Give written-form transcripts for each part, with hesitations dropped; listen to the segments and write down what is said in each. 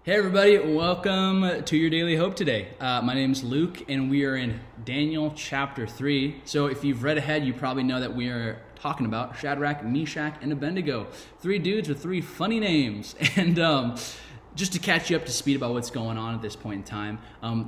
Hey everybody, welcome to your Daily Hope today. My name is Luke and we are in Daniel chapter 3. So if you've read ahead, you probably know that we are talking about Shadrach, Meshach, and Abednego. Three dudes with three funny names. And just to catch you up to speed about what's going on at this point in time,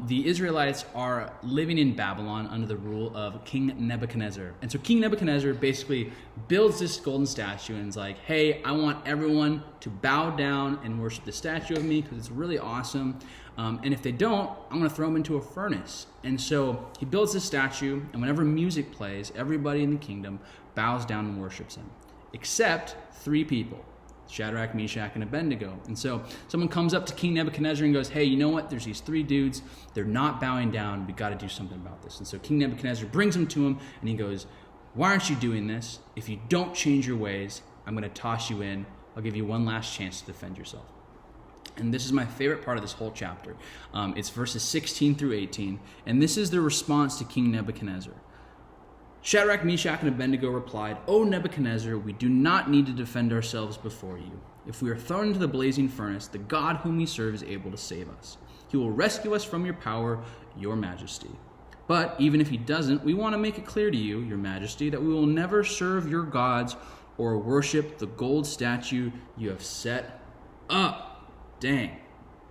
the Israelites are living in Babylon under the rule of King Nebuchadnezzar. And so King Nebuchadnezzar basically builds this golden statue and is like, hey, I want everyone to bow down and worship the statue of me because it's really awesome. And if they don't, I'm going to throw them into a furnace. And so he builds this statue, and whenever music plays, everybody in the kingdom bows down and worships him, except three people. Shadrach, Meshach, and Abednego. And so someone comes up to King Nebuchadnezzar and goes, hey, you know what? There's these three dudes. They're not bowing down. We got to do something about this. And so King Nebuchadnezzar brings them to him and he goes, why aren't you doing this? If you don't change your ways, I'm going to toss you in. I'll give you one last chance to defend yourself. And this is my favorite part of this whole chapter. It's verses 16 through 18. And this is the response to King Nebuchadnezzar. Shadrach, Meshach, and Abednego replied, O Nebuchadnezzar, we do not need to defend ourselves before you. If we are thrown into the blazing furnace, the God whom we serve is able to save us. He will rescue us from your power, your majesty. But even if he doesn't, we want to make it clear to you, your majesty, that we will never serve your gods or worship the gold statue you have set up. Dang,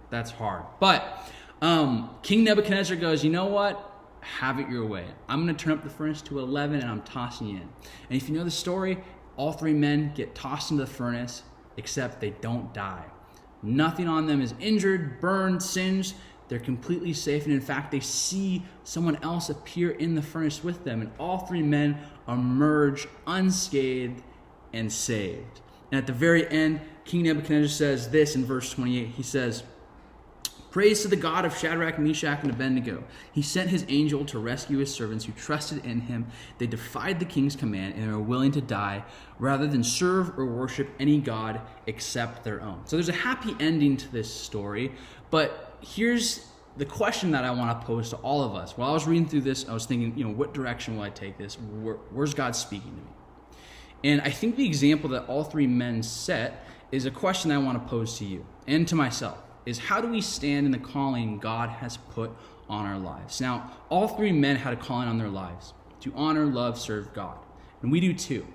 that's hard. But King Nebuchadnezzar goes, you know what? Have it your way. I'm going to turn up the furnace to 11 and I'm tossing you in. And if you know the story, all three men get tossed into the furnace, except they don't die. Nothing on them is injured, burned, singed. They're completely safe. And in fact, they see someone else appear in the furnace with them. And all three men emerge unscathed and saved. And at the very end, King Nebuchadnezzar says this in verse 28. He says, praise to the God of Shadrach, Meshach, and Abednego. He sent his angel to rescue his servants who trusted in him. They defied the king's command and are willing to die rather than serve or worship any god except their own. So there's a happy ending to this story, but here's the question that I want to pose to all of us. While I was reading through this, I was thinking, what direction will I take this? Where's God speaking to me? And I think the example that all three men set is a question I want to pose to you and to myself. Is how do we stand in the calling God has put on our lives? Now, all three men had a calling on their lives to honor, love, serve God. And we do too.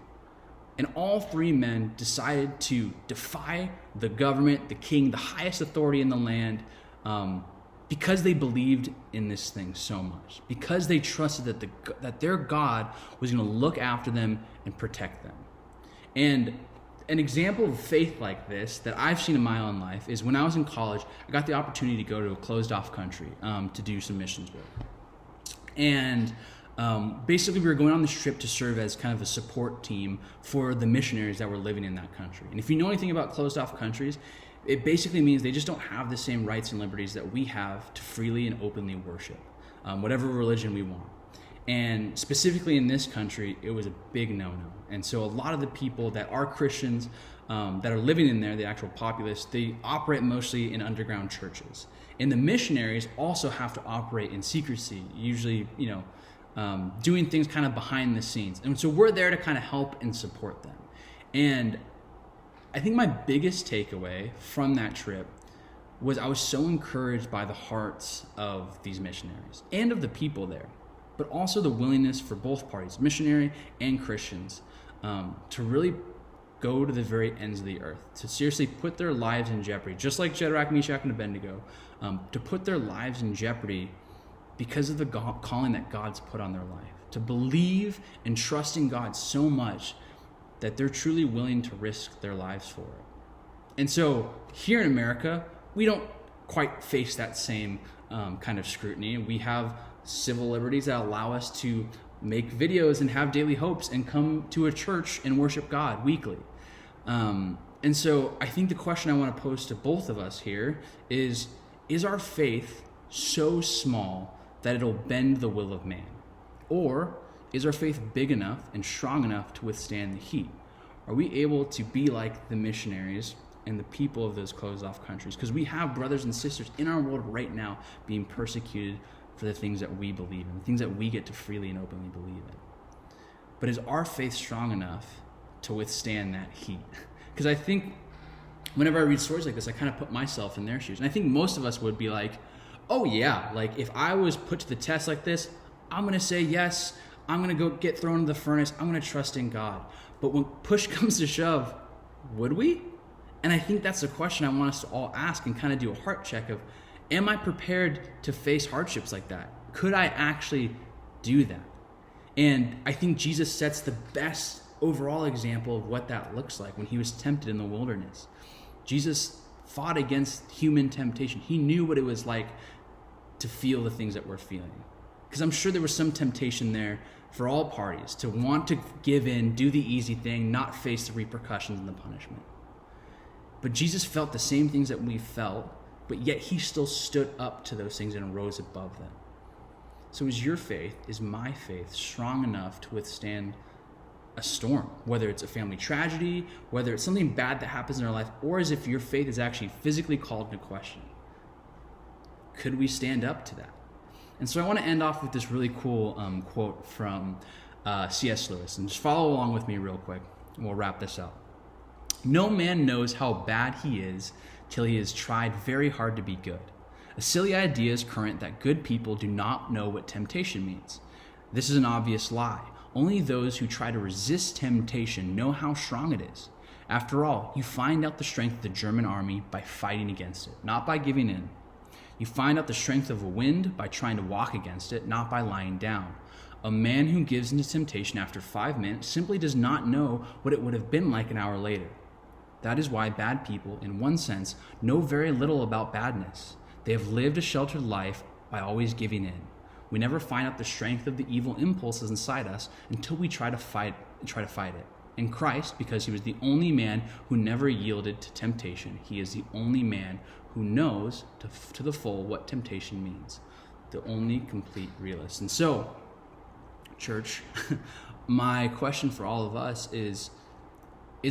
And all three men decided to defy the government, the king, the highest authority in the land, because they believed in this thing so much. Because they trusted that their God was going to look after them and protect them. And an example of faith like this that I've seen in my own life is when I was in college, I got the opportunity to go to a closed-off country to do some missions work. And basically, we were going on this trip to serve as kind of a support team for the missionaries that were living in that country. And if you know anything about closed-off countries, it basically means they just don't have the same rights and liberties that we have to freely and openly worship whatever religion we want. And specifically in this country, it was a big no-no. And so a lot of the people that are Christians that are living in there, the actual populace, they operate mostly in underground churches. And the missionaries also have to operate in secrecy, usually, doing things kind of behind the scenes. And so we're there to kind of help and support them. And I think my biggest takeaway from that trip was I was so encouraged by the hearts of these missionaries and of the people there, but also the willingness for both parties, missionary and Christians, to really go to the very ends of the earth, to seriously put their lives in jeopardy, just like Shadrach, Meshach, and Abednego, to put their lives in jeopardy because of the calling that God's put on their life, to believe and trust in God so much that they're truly willing to risk their lives for it. And so here in America, we don't quite face that same kind of scrutiny. We have civil liberties that allow us to make videos and have daily hopes and come to a church and worship God weekly. And so I think the question I want to pose to both of us here is our faith so small that it'll bend the will of man? Or is our faith big enough and strong enough to withstand the heat? Are we able to be like the missionaries and the people of those closed-off countries? Because we have brothers and sisters in our world right now being persecuted for the things that we believe in, the things that we get to freely and openly believe in. But is our faith strong enough to withstand that heat? Because I think whenever I read stories like this, I kind of put myself in their shoes. And I think most of us would be like, oh yeah, like if I was put to the test like this, I'm going to say yes. I'm going to go get thrown into the furnace. I'm going to trust in God. But when push comes to shove, would we? And I think that's the question I want us to all ask and kind of do a heart check of, am I prepared to face hardships like that? Could I actually do that? And I think Jesus sets the best overall example of what that looks like when he was tempted in the wilderness. Jesus fought against human temptation. He knew what it was like to feel the things that we're feeling. Because I'm sure there was some temptation there for all parties to want to give in, do the easy thing, not face the repercussions and the punishment. But Jesus felt the same things that we felt, but yet he still stood up to those things and rose above them. So is your faith, is my faith strong enough to withstand a storm, whether it's a family tragedy, whether it's something bad that happens in our life, or as if your faith is actually physically called into question? Could we stand up to that? And so I want to end off with this really cool quote from C.S. Lewis. And just follow along with me real quick, and we'll wrap this up. No man knows how bad he is till he has tried very hard to be good. A silly idea is current that good people do not know what temptation means. This is an obvious lie. Only those who try to resist temptation know how strong it is. After all, you find out the strength of the German army by fighting against it, not by giving in. You find out the strength of a wind by trying to walk against it, not by lying down. A man who gives into temptation after 5 minutes simply does not know what it would have been like an hour later. That is why bad people, in one sense, know very little about badness. They have lived a sheltered life by always giving in. We never find out the strength of the evil impulses inside us until we try to fight it. In Christ, because he was the only man who never yielded to temptation, he is the only man who knows to the full what temptation means. The only complete realist. And so, church, my question for all of us is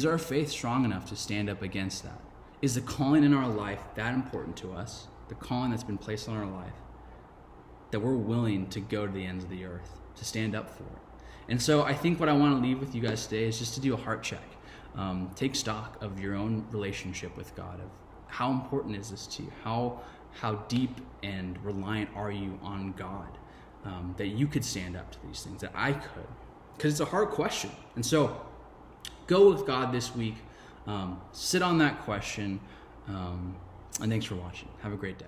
our faith strong enough to stand up against that? Is the calling in our life that important to us, the calling that's been placed on our life, that we're willing to go to the ends of the earth, to stand up for it? And so I think what I want to leave with you guys today is just to do a heart check. Take stock of your own relationship with God, of how important is this to you? How deep and reliant are you on God, that you could stand up to these things, that I could? Because it's a hard question. And so go with God this week. Sit on that question. And thanks for watching. Have a great day.